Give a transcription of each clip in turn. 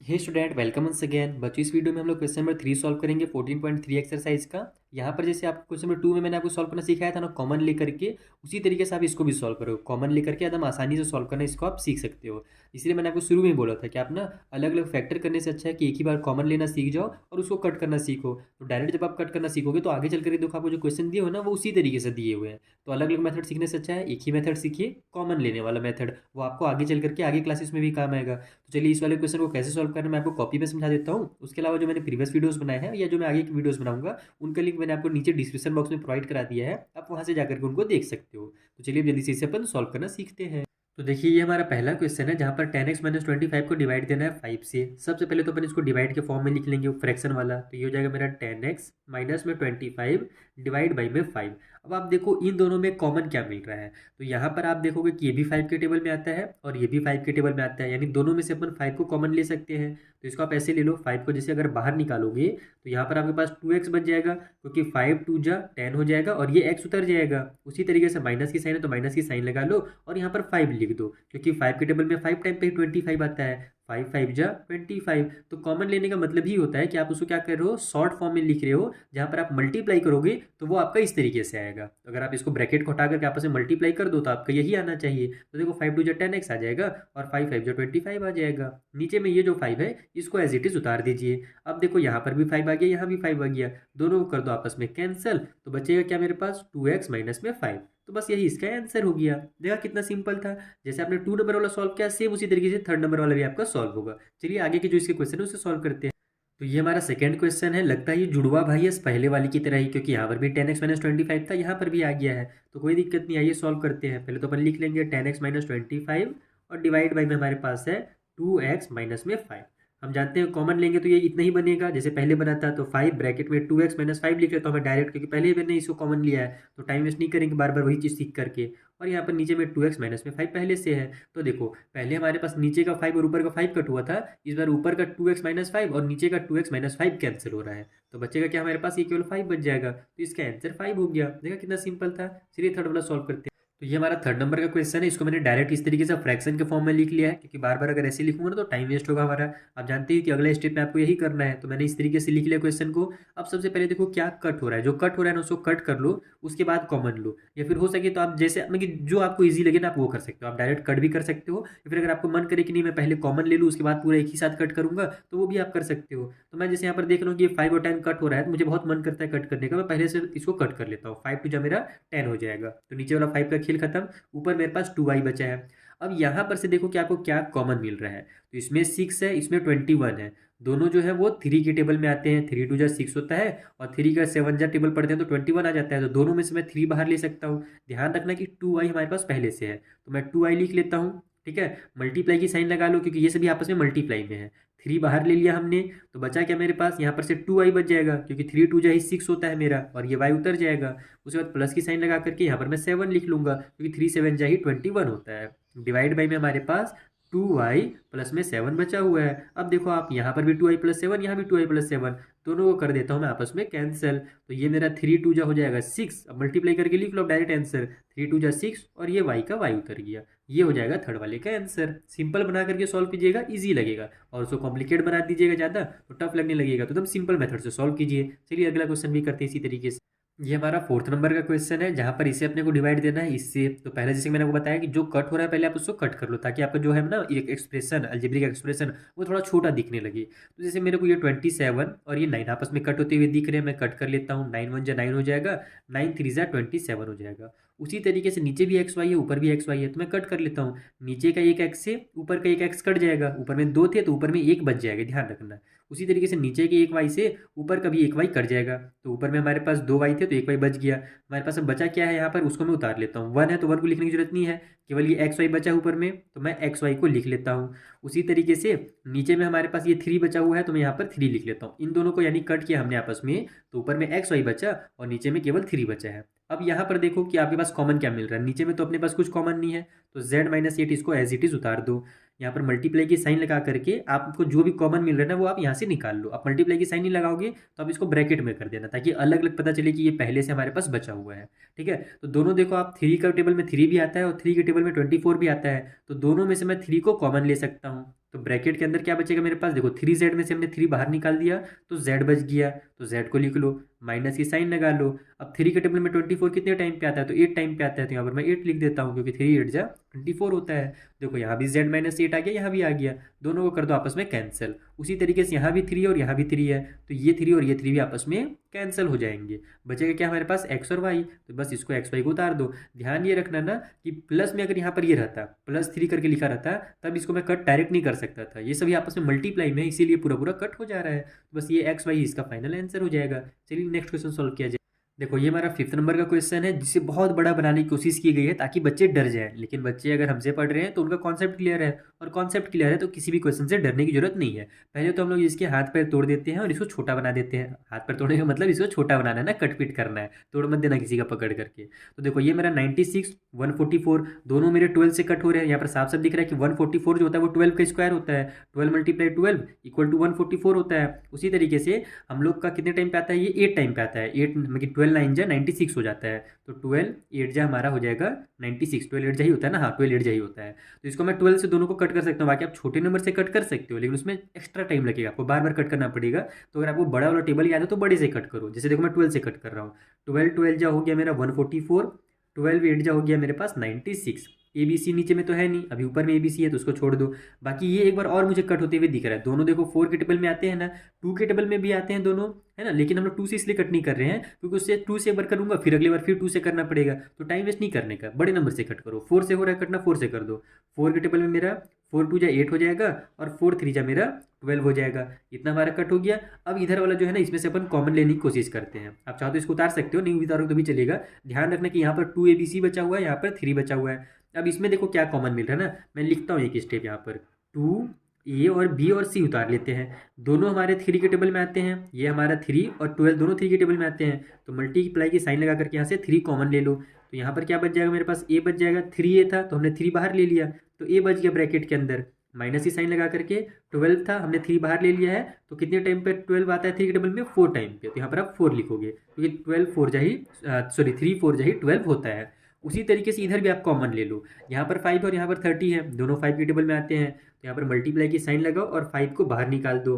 हे student, welcome once again. बच्चों, इस video में हम लोग क्वेश्चन नंबर 3 सॉल्व करेंगे 14.3 एक्सरसाइज का। यहाँ पर जैसे आपको क्वेश्चन नंबर 2 में मैंने आपको सॉल्व करना सिखाया था ना, कॉमन लेकर के, उसी तरीके से आप इसको भी सॉल्व करो। कॉमन लेकर के एकदम आसानी से सॉल्व करना इसको आप सीख सकते हो। इसलिए मैंने आपको शुरू में ही बोला था कि आप ना अलग अलग फैक्टर करने से अच्छा है कि एक ही बार कॉमन लेना सीख जाओ और उसको कट करना सीखो। तो डायरेक्ट जब आप कट करना सीखोगे तो आगे चल कर देखो आपको जो क्वेश्चन दिए हो ना वो उसी तरीके से दिए हुए हैं। तो अलग अलग मेथड सीखने से अच्छा है एक ही मेथड सीखिए, कॉमन लेने वाला मेथड। वो आपको आगे चल करके आगे क्लासेस में भी काम आएगा। तो चलिए इस वाले क्वेश्चन को कैसे सॉल्व करना है मैं आपको कॉपी में समझा देता हूँ। उसके अलावा जो मैंने प्रीवियस वीडियोस बनाए हैं या जो मैं आगे की वीडियोस बनाऊंगा उनका लिंक मैंने आपको नीचे डिस्क्रिप्शन बॉक्स में प्रोवाइड करा दिया है, आप वहां से जाकर के उनको देख सकते हो। तो चलिए अब जल्दी से इसे अपन सॉल्व करना सीखते हैं। तो देखिए ये हमारा पहला क्वेश्चन है जहाँ पर 10x माइनस 25 को डिवाइड देना है 5 से। सबसे पहले तो अपन इसको डिवाइड के फॉर्म में लिख लेंगे, फ्रैक्शन वाला। तो ये हो जाएगा मेरा 10x माइनस में 25 डिवाइड बाई में 5। अब आप देखो इन दोनों में कॉमन क्या मिल रहा है। तो यहाँ पर आप देखोगे कि ये भी 5 के टेबल में आता है और ये भी 5 के टेबल में आता है, यानी दोनों में से अपन 5 को कॉमन ले सकते हैं। तो इसको आप ऐसे ले लो, 5 को जैसे अगर बाहर निकालोगे तो यहाँ पर आपके पास 2x बच जाएगा, क्योंकि 5 2 जा 10 हो जाएगा और ये x उतर जाएगा। उसी तरीके से माइनस की साइन है तो माइनस की साइन लगा लो और यहाँ पर 5 लिख दो, क्योंकि 5 के टेबल में 5 टाइम पे ही 25 आता है। 5 5 जा 25। तो कॉमन लेने का मतलब ही होता है कि आप उसको क्या कर रहे हो, शॉर्ट फॉर्म में लिख रहे हो। जहाँ पर आप मल्टीप्लाई करोगे तो वो आपका इस तरीके से आएगा। तो अगर आप इसको ब्रैकेट को हटा करके आपस में मल्टीप्लाई कर दो तो आपका यही आना चाहिए। तो देखो 5 2 जा 10x आ जाएगा और 5 5 जा 25 आ जाएगा। नीचे में ये जो 5 है इसको एज इट इज उतार दीजिए। अब देखो यहाँ पर भी 5 आ गया, यहाँ भी 5 आ गया, दोनों को कर दो आपस में कैंसिल। तो बचेगा क्या मेरे पास, 2x माइनस में 5। तो बस यही इसका आंसर हो गया। देखा कितना सिंपल था। जैसे आपने 2 नंबर वाला सॉल्व किया सेम उसी तरीके से थर्ड नंबर वाला भी आपका सॉल्व होगा। चलिए आगे के जो इसके क्वेश्चन है उसे सॉल्व करते हैं। तो ये हमारा सेकंड क्वेश्चन है। लगता है ये जुड़वा भाई है इस पहले वाले की तरह ही, क्योंकि यहाँ पर भी 10x माइनस 25 था, यहाँ पर भी आ गया है। तो कोई दिक्कत नहीं, आइए सॉल्व करते हैं। पहले तो अपन लिख लेंगे 10x माइनस 25 और डिवाइड बाई में हमारे पास है 2x माइनस में 5। हम जानते हैं कॉमन लेंगे तो ये इतना ही बनेगा जैसे पहले बना था। तो 5 ब्रैकेट में 2x माइनस 5 लिख लेता हूँ मैं डायरेक्ट, क्योंकि पहले ही मैंने इसको कॉमन लिया है। तो टाइम वेस्ट नहीं करेंगे बार बार वही चीज़ सीख करके। और यहाँ पर नीचे में 2x माइनस में 5 पहले से है। तो देखो पहले हमारे पास नीचे का 5 और ऊपर का 5 कट हुआ था। इस बार ऊपर का 2x माइनस 5 और नीचे का 2x माइनस 5 कैंसिल हो रहा है। तो बचेगा क्या हमारे पास, ये केवल 5 बच जाएगा। तो इसका आंसर 5 हो गया। देखा कितना सिंपल था। चलिए थर्ड वाला सॉल्व करते हैं। तो ये हमारा थर्ड नंबर का क्वेश्चन है। इसको मैंने डायरेक्ट इस तरीके से फ्रैक्शन के फॉर्म में लिख लिया है, क्योंकि बार बार अगर ऐसे लिखूंगा ना तो टाइम वेस्ट होगा हमारा। आप जानते हैं कि अगले स्टेप में आपको यही करना है। तो मैंने इस तरीके से लिख लिया क्वेश्चन को। अब सबसे पहले देखो क्या कट हो रहा है, जो कट हो रहा है ना उसको कट कर लो, उसके बाद कॉमन लो। या फिर हो सके तो आप जैसे मतलब जो आपको ईजी लगे ना आप वो कर सकते हो। आप डायरेक्ट कट भी कर सकते हो, या फिर अगर आपको मन करे कि नहीं मैं पहले कॉमन ले लूँ उसके बाद पूरा एक ही साथ कट करूंगा तो वो भी आप कर सकते हो। तो मैं जैसे यहाँ पर देख रहा हूँ कि 5 और 10 कट हो रहा है तो मुझे बहुत मन करता है कट करने का। मैं पहले से इसको कट कर लेता हूँ। 5 टू जा मेरा 10 हो जाएगा, तो नीचे वाला 5 का खेल खत्म। ऊपर मेरे पास 2y बचा है। अब यहाँ पर से देखो कि आपको क्या कॉमन मिल रहा है। तो इसमें 6 है, इसमें 21 है। दोनों जो है वो 3 के टेबल में आते हैं। 3 2 जा 6 होता है और 3 का 7 जा टेबल पढ़ते हैं तो 21 आ जाता है। तो दोनों में से मैं 3 बाहर ले सकता हूँ। ध्यान रखना कि 2y हमारे पास पहले से है, तो मैं 2y लिख लेता हूँ। ठीक है, मल्टीप्लाई की साइन लगा लो क्योंकि ये सभी आपस में मल्टीप्लाई में है। 3 बाहर ले लिया हमने, तो बचा क्या मेरे पास, यहाँ पर से 2y बच जाएगा, क्योंकि 3 2 जा 6 होता है मेरा और ये y उतर जाएगा। उसके बाद प्लस की साइन लगा करके यहाँ पर मैं 7 लिख लूंगा, क्योंकि 3 7 जा ही 21 होता है। डिवाइड बाई में हमारे पास 2y प्लस में 7 बचा हुआ है। अब देखो आप यहाँ पर भी 2y प्लस 7, यहाँ भी 2y प्लस 7, दोनों को कर देता हूँ मैं आपस में कैंसिल। तो ये मेरा 3 2 जा हो जाएगा 6। अब मल्टीप्लाई करके लिख लो डायरेक्ट आंसर, 3 2 जा 6 और ये y का y उतर गया। ये हो जाएगा थर्ड वाले का आंसर। सिंपल बना करके सॉल्व कीजिएगा, इजी लगेगा। और उसको कॉम्प्लिकेट बना दीजिएगा ज़्यादा तो टफ लगने लगेगा। तो एकदम सिंपल मेथड से सॉल्व कीजिए। चलिए अगला क्वेश्चन भी करते हैं इसी तरीके से। ये हमारा फोर्थ नंबर का क्वेश्चन है, जहाँ पर इसे अपने को डिवाइड देना है इससे। तो पहले जैसे मैंने आपको बताया कि जो कट हो रहा है पहले आप उसको कट कर लो, ताकि आपका जो है ना एक एक्सप्रेशन, अलजेब्रिक एक्सप्रेशन, वो थोड़ा छोटा दिखने लगे। तो जैसे मेरे को ये 27 और ये 9 आपस में कट होते हुए दिख रहे हैं, मैं कट कर लेता हूँ। 9 1 जा 9 हो जाएगा, 9 3 जा 27 हो जाएगा। उसी तरीके से नीचे भी एक्स वाई है, ऊपर भी एक्स वाई है, तो मैं कट कर लेता हूँ। नीचे का एक एक्स से ऊपर का एक एक्स कट जाएगा, ऊपर में 2 थे तो ऊपर में 1 बच जाएगा, ध्यान रखना। उसी तरीके से नीचे के एक वाई से ऊपर का भी एक वाई कट जाएगा, तो ऊपर में हमारे पास 2 वाई थे तो एक वाई बच गया। हमारे पास अब बचा क्या है यहाँ पर, उसको मैं उतार लेता हूँ। 1 है तो 1 को लिखने की जरूरत नहीं है, केवल ये एक्स वाई बचा ऊपर में, तो मैं एक्स वाई को लिख लेता हूँ। उसी तरीके से नीचे में हमारे पास ये 3 बचा हुआ है तो मैं यहाँ पर 3 लिख लेता हूँ। इन दोनों को यानी कट किया हमने आपस में, तो ऊपर में एक्स वाई बचा और नीचे में केवल 3 बचा है। अब यहाँ पर देखो कि आपके पास कॉमन क्या मिल रहा है। नीचे में तो अपने पास कुछ कॉमन नहीं है, तो z माइनस 8 इसको एज इट इज उतार दो। यहाँ पर मल्टीप्लाई की साइन लगा करके आपको जो भी कॉमन मिल रहा है ना वो आप यहाँ से निकाल लो। आप मल्टीप्लाई की साइन नहीं लगाओगे तो आप इसको ब्रैकेट में कर देना, ताकि अलग अलग पता चले कि ये पहले से हमारे पास बचा हुआ है। ठीक है, तो दोनों देखो आप 3 का टेबल में 3 भी आता है और 3 के टेबल में 24 भी आता है, तो दोनों में से मैं 3 को कॉमन ले सकता हूँ। तो ब्रैकेट के अंदर क्या बचेगा मेरे पास, देखो 3z में से हमने 3 बाहर निकाल दिया तो z बच गया, तो z को लिख लो, माइनस की साइन लगा लो। अब 3 के टेबल में 24 कितने टाइम पे आता है, तो 8 टाइम पे आता है, तो यहाँ पर मैं 8 लिख देता हूँ क्योंकि 3 8 जा 24 होता है। देखो यहाँ भी z माइनस 8 आ गया, यहाँ भी आ गया, दोनों को कर दो आपस में कैंसिल। उसी तरीके से यहाँ भी 3 और यहाँ भी 3 है, तो ये 3 और ये 3 भी आपस में कैंसिल हो जाएंगे। बचेगा क्या हमारे पास, x और y, तो बस इसको x y को उतार दो। ध्यान ये रखना ना कि प्लस में अगर यहाँ पर ये रहता +3 करके लिखा रहता तब इसको मैं कट डायरेक्ट नहीं कर सकता था, ये सभी आपस में मल्टीप्लाई में, इसीलिए पूरा पूरा कट हो जा रहा है। तो बस ये x y इसका फाइनल आंसर हो जाएगा। चलिए नेक्स्ट क्वेश्चन सॉल्व किया जाए। देखो ये हमारा 5th नंबर का क्वेश्चन है, जिसे बहुत बड़ा बनाने की कोशिश की गई है ताकि बच्चे डर जाएं, लेकिन बच्चे अगर हमसे पढ़ रहे हैं तो उनका कॉन्सेप्ट क्लियर है, और कॉन्सेप्ट क्लियर है तो किसी भी क्वेश्चन से डरने की जरूरत नहीं है। पहले तो हम लोग इसके हाथ पैर तोड़ देते हैं और इसको छोटा बना देते हैं। हाथ पैर तोड़ने का मतलब इसको छोटा बनाना है ना, कटपीट करना है, तोड़ मत देना किसी का पकड़ करके। तो देखो ये मेरा 96 144 दोनों मेरे 12 से कट हो रहे हैं। यहाँ पर साफ साफ दिख रहा है कि 144 जो होता है वो 12 का स्क्वायर होता है, 12 × 12 इक्वल टू 144 होता है। उसी तरीके से हम लोग का कितने टाइम पे आता है, ये 8 टाइम पे आता है। 8 मतलब 12 9 जा 96 हो जाता है, तो 12 8 जा हमारा हो जाएगा 96। 12 8 जा ही होता है ना, हाँ 12 8 जा ही होता है। तो इसको मैं 12 से दोनों को कट कर सकता हूँ। बाकी आप छोटे नंबर से कट कर सकते हो, लेकिन उसमें एक्स्ट्रा टाइम लगेगा, आपको बार बार कट करना पड़ेगा। तो अगर आपको बड़ा वाला टेबल याद है तो बड़े से कट करो। जैसे देखो मैं 12 से कट कर रहा हूँ, 12 12 जा हो गया मेरा 144, 12 8 जा हो गया मेरे पास 96। ABC नीचे में तो है नहीं, अभी ऊपर में ABC है तो उसको छोड़ दो। बाकी ये एक बार और मुझे कट होते हुए दिख रहा है, दोनों देखो 4 के टेबल में आते हैं ना, 2 के टेबल में भी आते हैं दोनों, है ना। लेकिन हम लोग 2 से इसलिए कट नहीं कर रहे हैं क्योंकि उससे 2 से एक बार करूंगा, फिर अगली बार फिर 2 से करना पड़ेगा, तो टाइम वेस्ट नहीं करने का, बड़े नंबर से कट करो। 4 से हो रहा है कटना, 4 से कर दो। 4 के टेबल में मेरा 4 2 जा 8 हो जाएगा, और 4 3 जा मेरा 12 हो जाएगा। इतना हमारा कट हो गया। अब इधर वाला जो है ना, इसमें से अपन कॉमन लेने की कोशिश करते हैं। आप चाहो तो इसको उतार सकते हो, नहीं उतारो तो भी चलेगा। ध्यान रखना कि यहाँ पर 2ABC बचा हुआ है, यहाँ पर 3 बचा हुआ है। अब इसमें देखो क्या कॉमन मिल रहा है ना, मैं लिखता हूँ एक स्टेप यहाँ पर, 2A और B और C उतार लेते हैं। दोनों हमारे 3 के टेबल में आते हैं, ये हमारा 3 और 12 दोनों 3 के टेबल में आते हैं, तो मल्टीप्लाई की साइन लगा करके यहाँ से 3 कॉमन ले लो। तो यहाँ पर क्या बच जाएगा मेरे पास, A बच जाएगा। 3A था तो हमने 3 बाहर ले लिया, तो A बच गया ब्रैकेट के अंदर। माइनस की साइन लगा करके 12 था, हमने 3 बाहर ले लिया है, तो कितने टाइम पे 12 आता है 3 के टेबल में, 4 टाइम पे, तो यहाँ पर आप 4 लिखोगे क्योंकि 12 4 जा ही 3 4 जा ही 12 होता है। उसी तरीके से इधर भी आप कॉमन ले लो, यहाँ पर 5 और यहाँ पर 30 है, दोनों 5 के टेबल में आते हैं, तो यहाँ पर मल्टीप्लाई की साइन लगाओ और 5 को बाहर निकाल दो।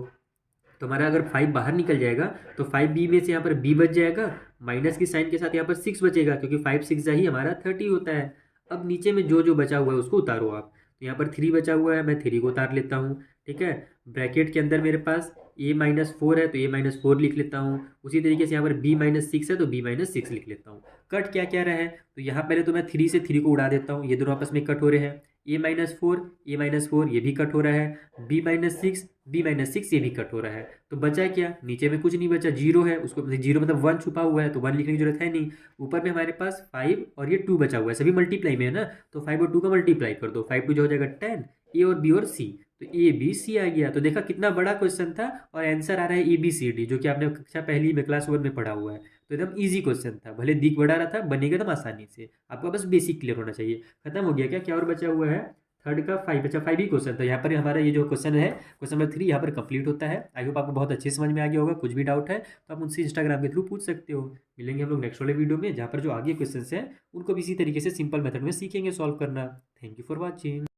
तो हमारा अगर 5 बाहर निकल जाएगा तो 5B में से यहाँ पर B बच जाएगा, माइनस की साइन के साथ यहाँ पर 6 बचेगा क्योंकि 5 6 जा ही हमारा 30 होता है। अब नीचे में जो जो बचा हुआ है उसको उतारो आप। तो यहाँ पर 3 बचा हुआ है, मैं 3 को उतार लेता हूँ, ठीक है। ब्रैकेट के अंदर मेरे पास A-4 है तो A-4 लिख लेता हूँ। उसी तरीके से यहाँ पर B-6 है तो B-6 लिख लेता हूँ। कट क्या क्या रहा है, तो यहाँ पहले तो मैं 3 से 3 को उड़ा देता हूँ, ये दोनों आपस में कट हो रहे हैं। A-4 ये भी कट हो रहा है, B-6 ये भी कट हो रहा है। तो बचा क्या, नीचे में कुछ नहीं बचा, 0 है, उसको 0 मतलब 1 छुपा हुआ है तो 1 लिखने की जरूरत है नहीं। ऊपर में हमारे पास 5 और ये 2 बचा हुआ है, सभी मल्टीप्लाई में है ना, तो 5 और 2 का मल्टीप्लाई कर दो, 5 2 जो हो जाएगा 10, A और B और C, तो ABC आ गया। तो देखा कितना बड़ा क्वेश्चन था, और आंसर आ रहा है ABCD, जो कि आपने कक्षा पहली में क्लास 1 में पढ़ा हुआ है। तो एकदम इजी क्वेश्चन था, भले दिख बड़ा रहा था, बनेगा एकदम आसानी से, आपका बस बेसिक क्लियर होना चाहिए। खत्म हो गया क्या, क्या और बचा हुआ है, थर्ड का 5 बचा, 5 ही क्वेश्चन था। यहाँ पर हमारा ये जो क्वेश्चन है, क्वेश्चन नंबर 3 यहाँ पर कंप्लीट होता है। आई होप आपको बहुत अच्छे समझ में आ गया होगा। कुछ भी डाउट है तो आप उनसे इंस्टाग्राम के थ्रू पूछ सकते हो। मिलेंगे हम लोग नेक्स्ट वाले वीडियो में, जहाँ पर जो आगे क्वेश्चन है उनको भी इसी तरीके से सिंपल मेथड में सीखेंगे सॉल्व करना। Thank you for watching.